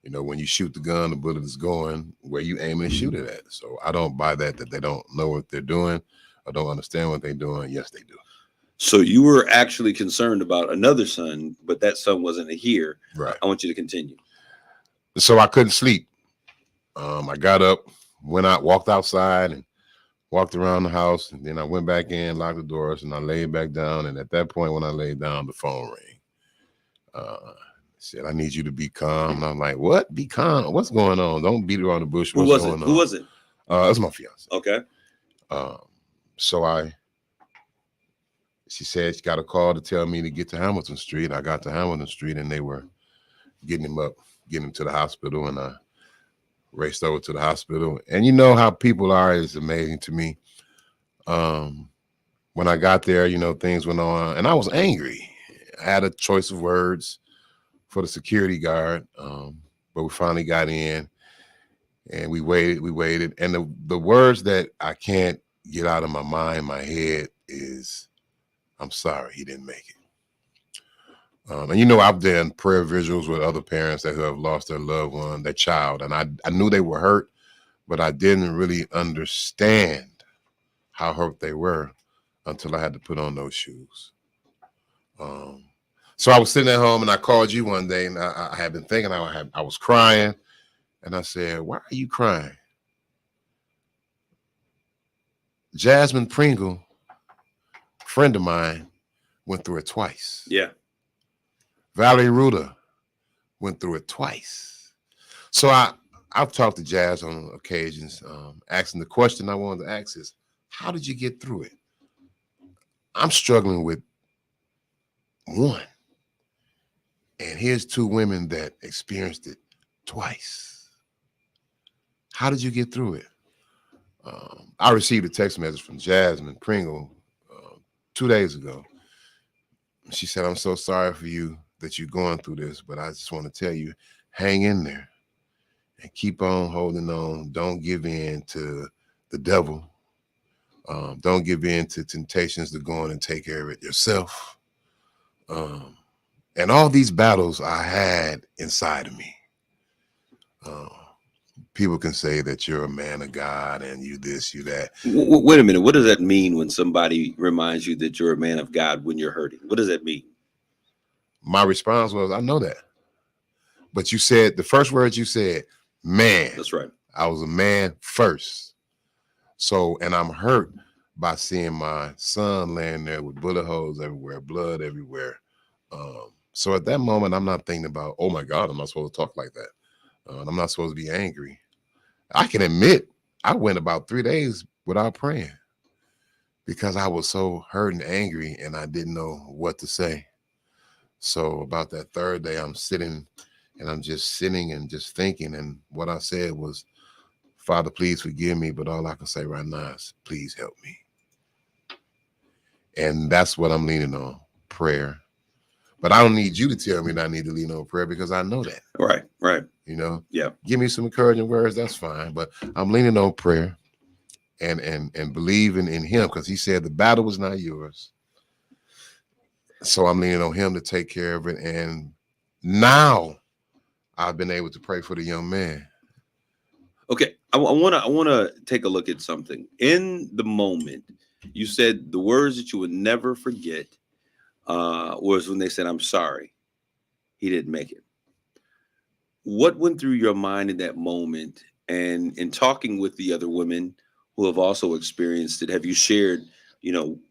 When you shoot the gun, the bullet is going where you aim and shoot it at. So I don't buy that they don't know what they're doing or don't understand what they're doing. Yes, they do. So you were actually concerned about another son, but that son wasn't here. Right. I want you to continue. So I couldn't sleep. I got up, went out, walked outside, and walked around the house. And then I went back in, locked the doors, and I laid back down. And at that point, when I laid down, the phone rang. Said, "I need you to be calm." And I'm like, "What? Be calm? What's going on? Don't beat around the bush." Who was it? Who was it? It's my fiance. Okay. So she said she got a call to tell me to get to Hamilton Street. I got to Hamilton Street, and they were getting him to the hospital, and I raced over to the hospital. And you know how people are is amazing to me. When I got there, things went on, and I was angry. I had a choice of words for the security guard, but we finally got in, and we waited. And the words that I can't get out of my mind, my head is, "I'm sorry he didn't make And you know, I've done prayer visuals with other parents that have lost their loved one, their child, and I knew they were hurt, but I didn't really understand how hurt they were until I had to put on those shoes. So I was sitting at home and I called you one day, and I had been thinking I was crying, and I said, "Why are you crying?" Jasmine Pringle, friend of mine, went through it twice. Yeah. Valerie Ruda went through it twice. So I've talked to Jazz on occasions, asking the question I wanted to ask is, how did you get through it? I'm struggling with one. And here's two women that experienced it twice. How did you get through it? I received a text message from Jasmine Pringle 2 days ago. She said, "I'm so sorry for you that you're going through this, but I just want to tell you, hang in there and keep on holding on. Don't give in to the devil. Don't give in to temptations to go on and take care of it yourself." And all these battles I had inside of me. People can say that you're a man of God and you this, you that. Wait a minute. What does that mean when somebody reminds you that you're a man of God when you're hurting? What does that mean? My response was, I know that. But you said, the first words you said, man. That's right. I was a man first. So, and I'm hurt by seeing my son laying there with bullet holes everywhere, blood everywhere. So at that moment, I'm not thinking about, oh my God, I'm not supposed to talk like that. I'm not supposed to be angry. I can admit I went about 3 days without praying because I was so hurt and angry and I didn't know what to say. So about that third day, I'm sitting and I'm just sitting and just thinking. And what I said was, "Father, please forgive me. But all I can say right now is, please help me." And that's what I'm leaning on, prayer. But I don't need you to tell me that I need to lean on prayer because I know that. Right, right. You know? Yeah. Give me some encouraging words, that's fine. But I'm leaning on prayer and believing in him because he said the battle was not yours. So I'm leaning on him to take care of it. And now I've been able to pray for the young man. Okay. I wanna take a look at something. In the moment, you said the words that you would never forget was when they said, "I'm sorry, he didn't make it." What went through your mind in that moment? And in talking with the other women who have also experienced it, have you shared,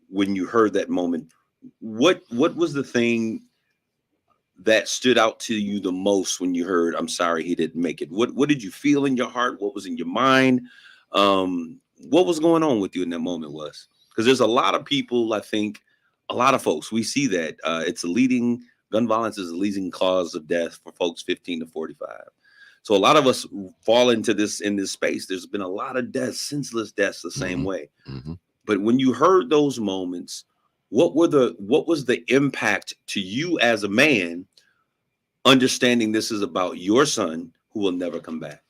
when you heard that moment, what was the thing that stood out to you the most when you heard, "I'm sorry, he didn't make it"? What did you feel in your heart? What was in your mind? What was going on with you in that moment was? Because there's a lot of people, I think, a lot of folks, we see that gun violence is a leading cause of death for folks 15 to 45. So a lot of us fall into this in this space. There's been a lot of deaths, senseless deaths the same way. Mm-hmm. But when you heard those moments, what was the impact to you as a man, understanding this is about your son who will never come back?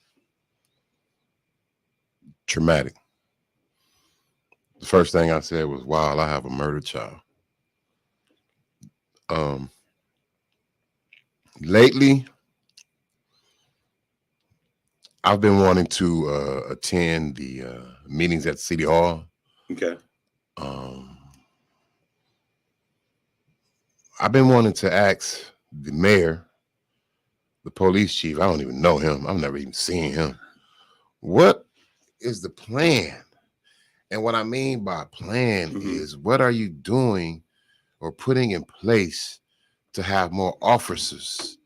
Traumatic. The first thing I said was, wow, I have a murdered child. Lately, I've been wanting to attend the meetings at City Hall. Okay. I've been wanting to ask the mayor, the police chief, I don't even know him. I've never even seen him. What is the plan? And what I mean by plan is, what are you doing or putting in place to have more officers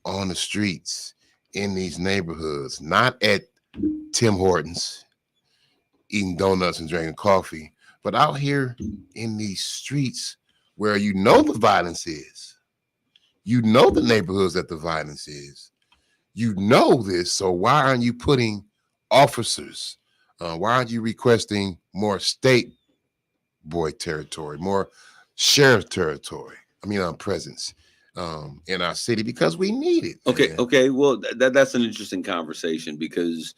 on the streets in these neighborhoods, not at Tim Hortons eating donuts and drinking coffee, but out here in these streets where you know the violence is. You know the neighborhoods that the violence is. You know this, so why aren't you putting officers? Why aren't you requesting more state boy territory, more sheriff territory? Presence in our city, because we need it. Okay. Well, that's an interesting conversation because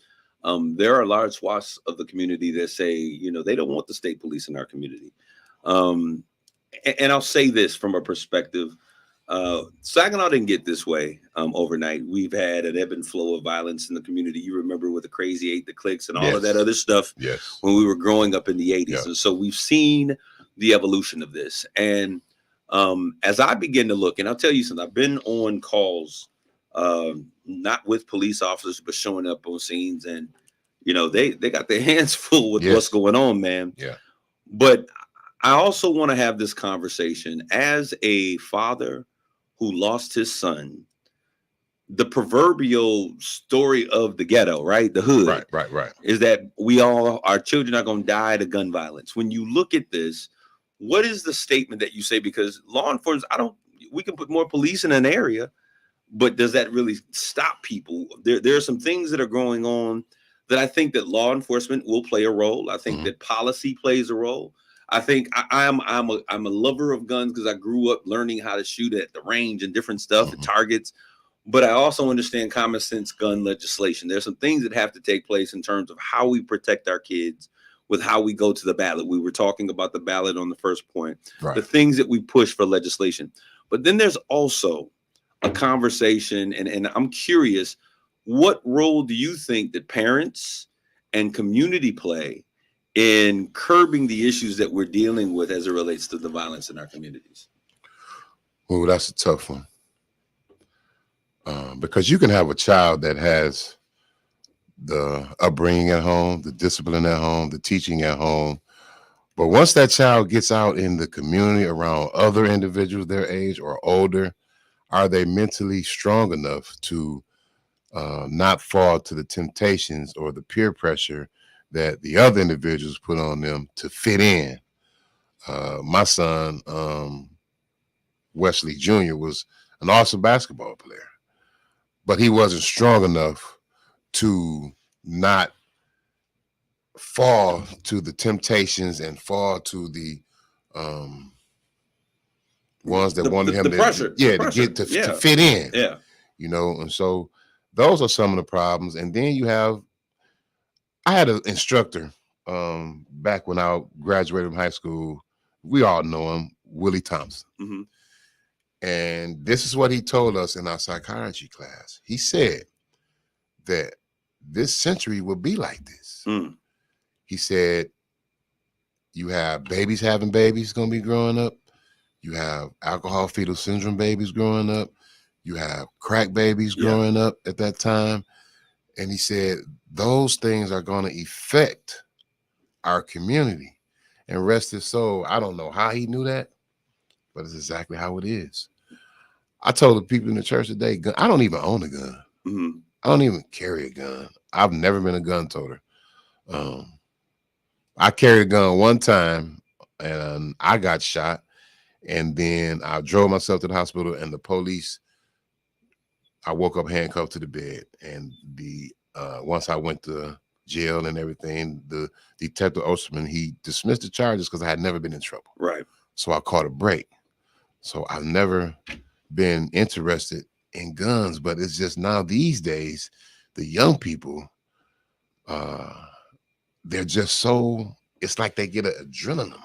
there are large swaths of the community that say, they don't want the state police in our community. And I'll say this from a perspective, Saginaw didn't get this way overnight. We've had an ebb and flow of violence in the community. You remember with the Crazy Eight, the cliques, and all of that other stuff when we were growing up in the 80s. And so we've seen the evolution of this. And as I begin to look, and I'll tell you something, I've been on calls, not with police officers, but showing up on scenes, and they got their hands full with what's going on, man. Yeah. But I also want to have this conversation as a father who lost his son. The proverbial story of the ghetto, right? The hood, right, is that our children are going to die to gun violence. When you look at this, what is the statement that you say? Because law enforcement, we can put more police in an area, but does that really stop people? There are some things that are going on that I think that law enforcement will play a role. I think that policy plays a role. I think I'm a lover of guns because I grew up learning how to shoot at the range and different stuff at targets. But I also understand common sense gun legislation. There's some things that have to take place in terms of how we protect our kids with how we go to the ballot. We were talking about the ballot on the first point, the things that we push for legislation. But then there's also a conversation, and I'm curious, what role do you think that parents and community play in curbing the issues that we're dealing with as it relates to the violence in our communities? Well, that's a tough one. Because you can have a child that has the upbringing at home, the discipline at home, the teaching at home. But once that child gets out in the community around other individuals their age or older, are they mentally strong enough to not fall to the temptations or the peer pressure that the other individuals put on them to fit in? My son, Wesley Jr., was an awesome basketball player, but he wasn't strong enough to not fall to the temptations and fall to the ones that wanted him to fit in. Yeah. And so those are some of the problems. And then I had an instructor back when I graduated from high school. We all know him, Willie Thompson. Mm-hmm. And this is what he told us in our psychiatry class. He said that this century will be like this. He said, you have babies having babies going to be growing up. You have alcohol fetal syndrome babies growing up. You have crack babies growing up at that time. And he said, those things are going to affect our community. And rest his soul, I don't know how he knew that, but it's exactly how it is. I told the people in the church today, I don't even own a gun. Mm-hmm. I don't even carry a gun. I've never been a gun toter. I carried a gun one time and I got shot. And then I drove myself to the hospital, and the police, I woke up handcuffed to the bed. And once I went to jail and everything, the Detective Osterman, he dismissed the charges because I had never been in trouble. Right. So I caught a break. So I've never been interested in guns, but it's just now these days, the young people, they're just it's like they get an adrenaline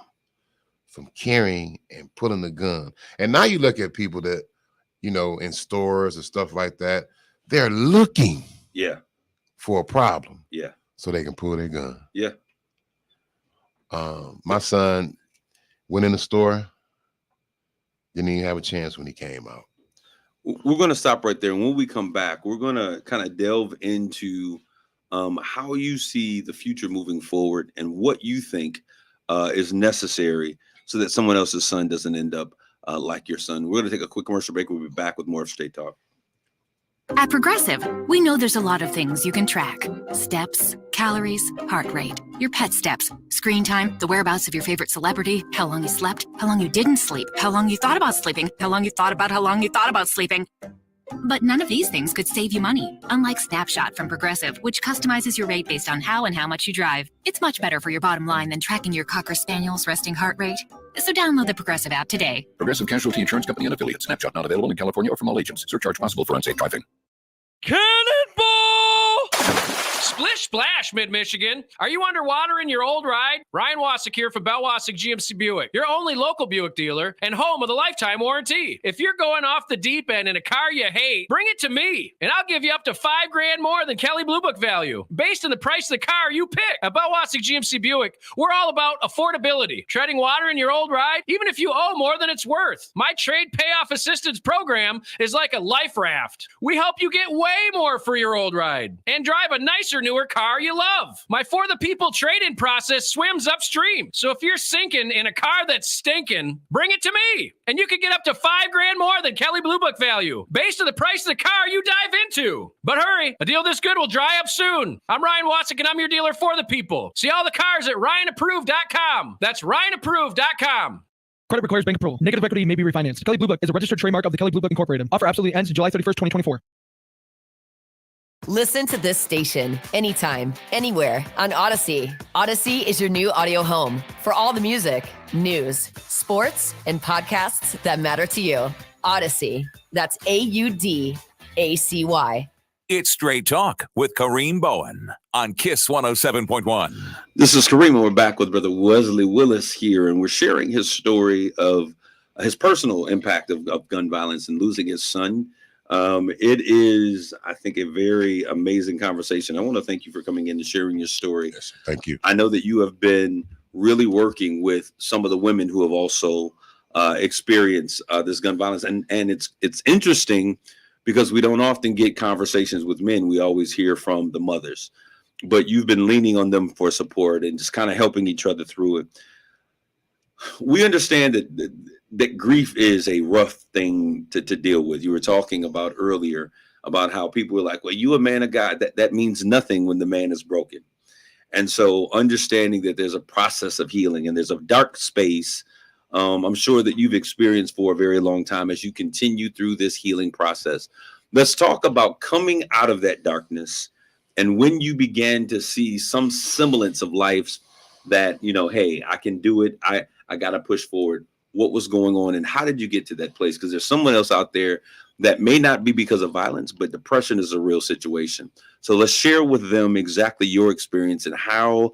from carrying and pulling a gun. And now you look at people that, in stores and stuff like that, they're looking for a problem. Yeah. So they can pull their gun. Yeah. My son went in the store, didn't even have a chance when he came out. We're going to stop right there. And when we come back, we're going to kind of delve into how you see the future moving forward and what you think is necessary so that someone else's son doesn't end up like your son. We're going to take a quick commercial break. We'll be back with more of Straight Talk. At Progressive, we know there's a lot of things you can track. Steps, calories, heart rate, your pet steps, screen time, the whereabouts of your favorite celebrity, how long you slept, how long you didn't sleep, how long you thought about sleeping, how long you thought about sleeping. But none of these things could save you money, unlike Snapshot from Progressive, which customizes your rate based on how and how much you drive. It's much better for your bottom line than tracking your Cocker Spaniel's resting heart rate. So download the Progressive app today. Progressive Casualty Insurance Company and Affiliates. Snapshot not available in California or from all agents. Surcharge possible for unsafe driving. Cannonball! Splish splash, Mid-Michigan. Are you underwater in your old ride? Ryan Wasik here for Bell Wasik GMC Buick, your only local Buick dealer and home of the lifetime warranty. If you're going off the deep end in a car you hate, bring it to me, and I'll give you up to $5,000 more than Kelley Blue Book value, based on the price of the car you pick. At Bell Wasik GMC Buick, we're all about affordability. Treading water in your old ride, even if you owe more than it's worth. My trade payoff assistance program is like a life raft. We help you get way more for your old ride and drive a nicer, newer car you love. My For the People trade-in process swims upstream. So if you're sinking in a car that's stinking, bring it to me. And you can get up to $5,000 more than Kelley Blue Book value, based on the price of the car you dive into. But hurry, a deal this good will dry up soon. I'm Ryan Wasik, and I'm your dealer for the people. See all the cars at RyanApproved.com. That's RyanApproved.com. Credit requires bank approval. Negative equity may be refinanced. Kelley Blue Book is a registered trademark of the Kelley Blue Book Incorporated. Offer absolutely ends July 31st, 2024. Listen to this station anytime, anywhere on Odyssey. Odyssey is your new audio home for all the music, news, sports, and podcasts that matter to you. Odyssey. That's AUDACY. It's Straight Talk with Kareem Bowen on KISS 107.1. This is Kareem, and we're back with Brother Wesley Willis here, and we're sharing his story of his personal impact of gun violence and losing his son. It is, I think, a very amazing conversation. I want to thank you for coming in and sharing your story. Yes, thank you. I know that you have been really working with some of the women who have also experienced this gun violence, and it's interesting because we don't often get conversations with men. We always hear from the mothers, but you've been leaning on them for support and just kind of helping each other through it. We understand that grief is a rough thing to deal with. You were talking about earlier about how people were like, well, you a man of God. That means nothing when the man is broken. And so understanding that there's a process of healing and there's a dark space, I'm sure that you've experienced for a very long time as you continue through this healing process. Let's talk about coming out of that darkness and when you began to see some semblance of life that, hey, I can do it. I got to push forward. What was going on and how did you get to that place? Because there's someone else out there that may not be because of violence, but depression is a real situation. So let's share with them exactly your experience and how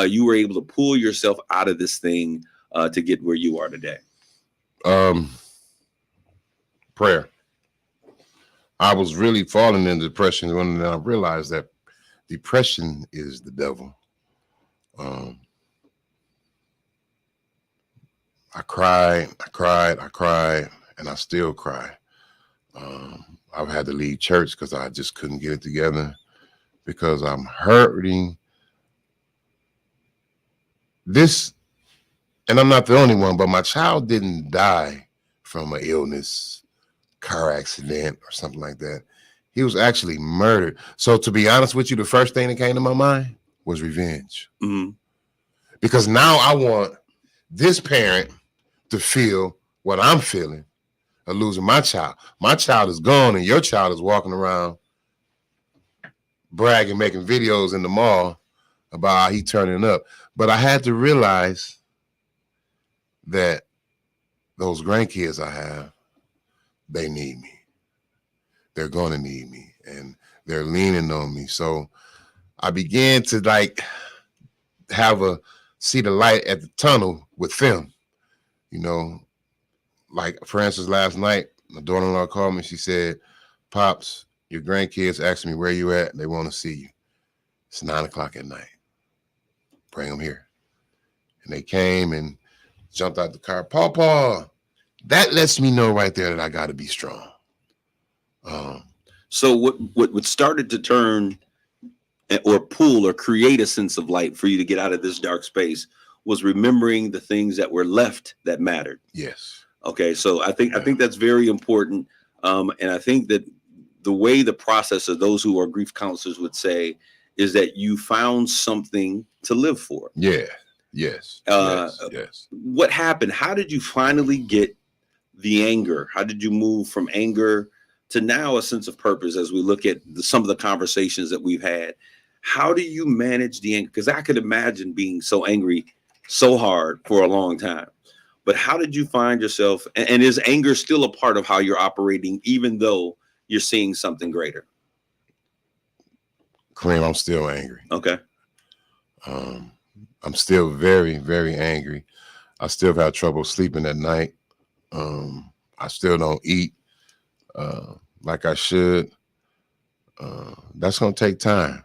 you were able to pull yourself out of this thing to get where you are today. Prayer. I was really falling into depression when I realized that depression is the devil. I cried, and I still cry. I've had to leave church because I just couldn't get it together because I'm hurting. This, and I'm not the only one, but my child didn't die from an illness, car accident, or something like that. He was actually murdered. So to be honest with you, the first thing that came to my mind was revenge. Mm-hmm. Because now I want this parent to feel what I'm feeling of losing my child. My child is gone and your child is walking around bragging, making videos in the mall about how he turning up. But I had to realize that those grandkids I have, they need me. They're going to need me and they're leaning on me. So I began to see the light at the tunnel with them. Like for instance, last night, my daughter-in-law called me. She said, Pops, your grandkids asking me where you at. They want to see you. It's 9:00 at night. Bring them here. And they came and jumped out the car. Pawpaw, that lets me know right there that I got to be strong. So what started to turn or pull or create a sense of light for you to get out of this dark space was remembering the things that were left that mattered. Yes. Okay. So I think that's very important. And I think that the way the process of those who are grief counselors would say is that you found something to live for. Yeah. Yes. Yes. What happened? How did you finally get the anger? How did you move from anger to now a sense of purpose as we look at some of the conversations that we've had? How do you manage the anger? Because I could imagine being so angry so hard for a long time. But how did you find yourself? And is anger still a part of how you're operating, even though you're seeing something greater? Kareem, I'm still angry. Okay. I'm still very, very angry. I still have trouble sleeping at night. I still don't eat like I should. That's going to take time.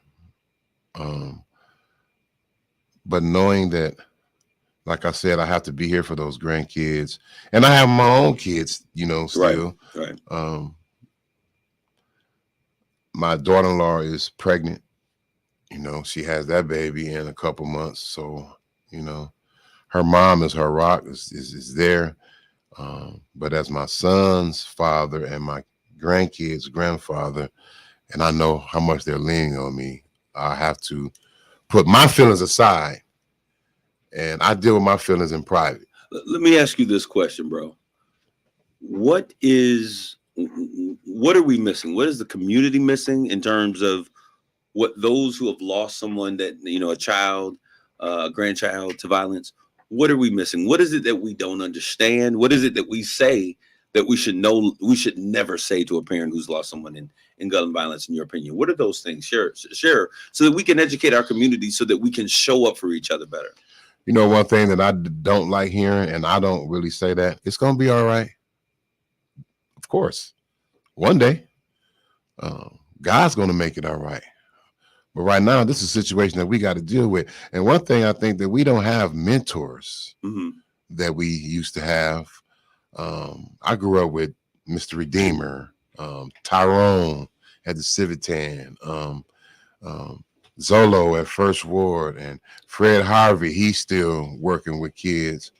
But knowing that, like I said, I have to be here for those grandkids, and I have my own kids, still. Right. My daughter-in-law is pregnant. She has that baby in a couple months. So, her mom is her rock, is there. But as my son's father and my grandkids' grandfather, and I know how much they're leaning on me, I have to put my feelings aside, and I deal with my feelings in private. Let me ask you this question, bro. What are we missing? What is the community missing in terms of what those who have lost someone that, a child, a grandchild to violence? What are we missing? What is it that we don't understand? What is it that we say that we should know, we should never say to a parent who's lost someone in gun violence, in your opinion? What are those things? Share so that we can educate our community, so that we can show up for each other better. One thing that I don't like hearing, and I don't really say that, it's going to be all right. Of course, one day, God's going to make it all right. But right now, this is a situation that we got to deal with. And one thing I think that we don't have mentors that we used to have. I grew up with Mr. Redeemer, Tyrone at the Civitan, Zolo at First Ward, and Fred Harvey. He's still working with kids.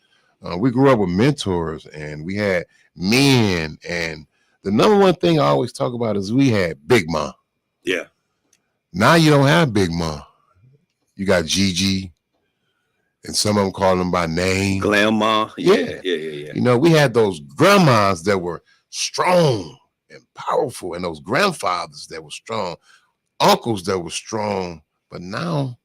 We grew up with mentors, and we had men. And the number one thing I always talk about is we had Big Ma. Yeah. Now you don't have Big Ma. You got Gigi, and some of them call them by name. Grandma. Yeah. We had those grandmas that were strong and powerful, and those grandfathers that were strong, uncles that were strong. But now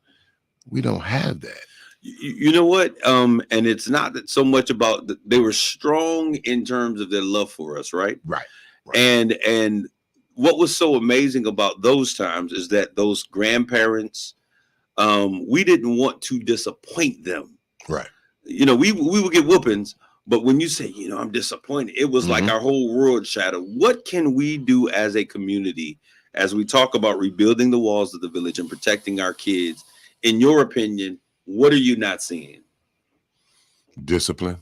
we don't have that. You know what? And it's not that so much about they were strong in terms of their love for us, right? Right. And what was so amazing about those times is that those grandparents, we didn't want to disappoint them. Right. We would get whoopings, but when you say, I'm disappointed, it was like our whole world shattered. What can we do as a community as we talk about rebuilding the walls of the village and protecting our kids? In your opinion, what are you not seeing? Discipline.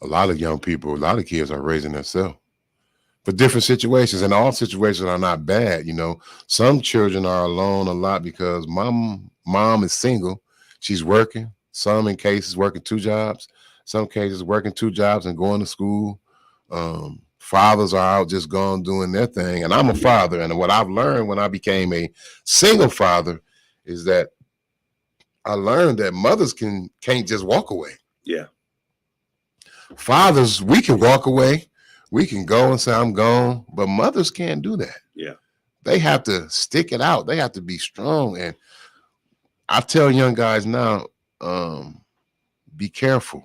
A lot of young people, a lot of kids are raising themselves for different situations, and all situations are not bad. Some children are alone a lot because mom is single. She's working. Some in cases working 2 jobs. Some cases working 2 jobs and going to school. Fathers are out just gone doing their thing. And I'm a father. And what I've learned when I became a single father is that I learned that mothers can't just walk away. Yeah. Fathers, we can walk away. We can go and say, I'm gone. But mothers can't do that. Yeah. They have to stick it out. They have to be strong. And I tell young guys now, be careful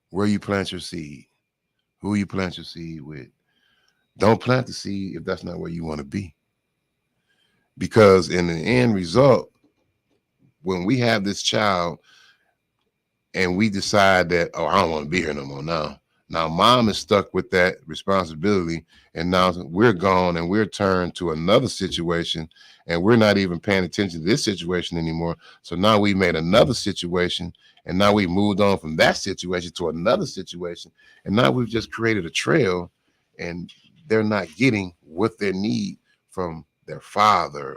where you plant your seed, who you plant your seed with. Don't plant the seed if that's not where you want to be. Because in the end result, when we have this child and we decide that, I don't want to be here no more now. Now mom is stuck with that responsibility, and now we're gone and we're turned to another situation, and we're not even paying attention to this situation anymore. So now we made another situation, and now we moved on from that situation to another situation, and now we've just created a trail, and they're not getting what they need from their father.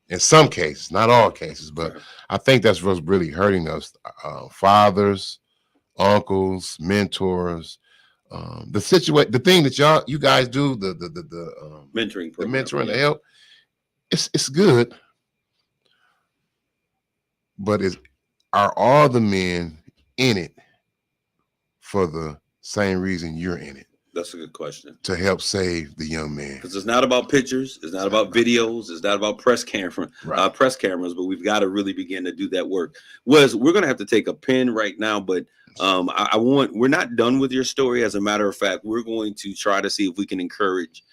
In some cases, not all cases, but I think that's what's really hurting us. Fathers, uncles, mentors, the thing that you guys do, the mentoring program, the mentoring, the help, it's good, but are all the men in it for the same reason you're in it? That's a good question. To help save the young man. Because it's not about pictures, it's not about videos, it's not about press cameras, but we've got to really begin to do that work. We're going to have to take a pin right now, but we're not done with your story. As a matter of fact, we're going to try to see if we can encourage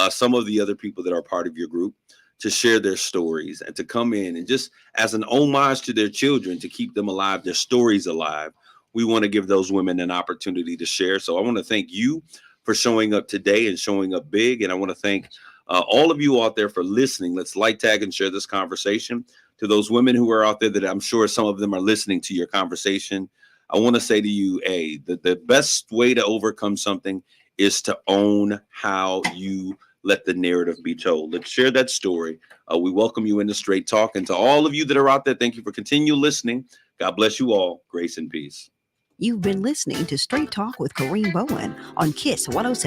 some of the other people that are part of your group to share their stories and to come in and just as an homage to their children, to keep them alive, their stories alive. We want to give those women an opportunity to share. So I want to thank you for showing up today and showing up big. And I want to thank all of you out there for listening. Let's like, tag, and share this conversation. To those women who are out there that I'm sure some of them are listening to your conversation, I want to say to you, the best way to overcome something is to own how you let the narrative be told. Let's share that story. We welcome you into Straight Talk. And to all of you that are out there, thank you for continuing listening. God bless you all. Grace and peace. You've been listening to Straight Talk with Kareem Bowen on KISS 107.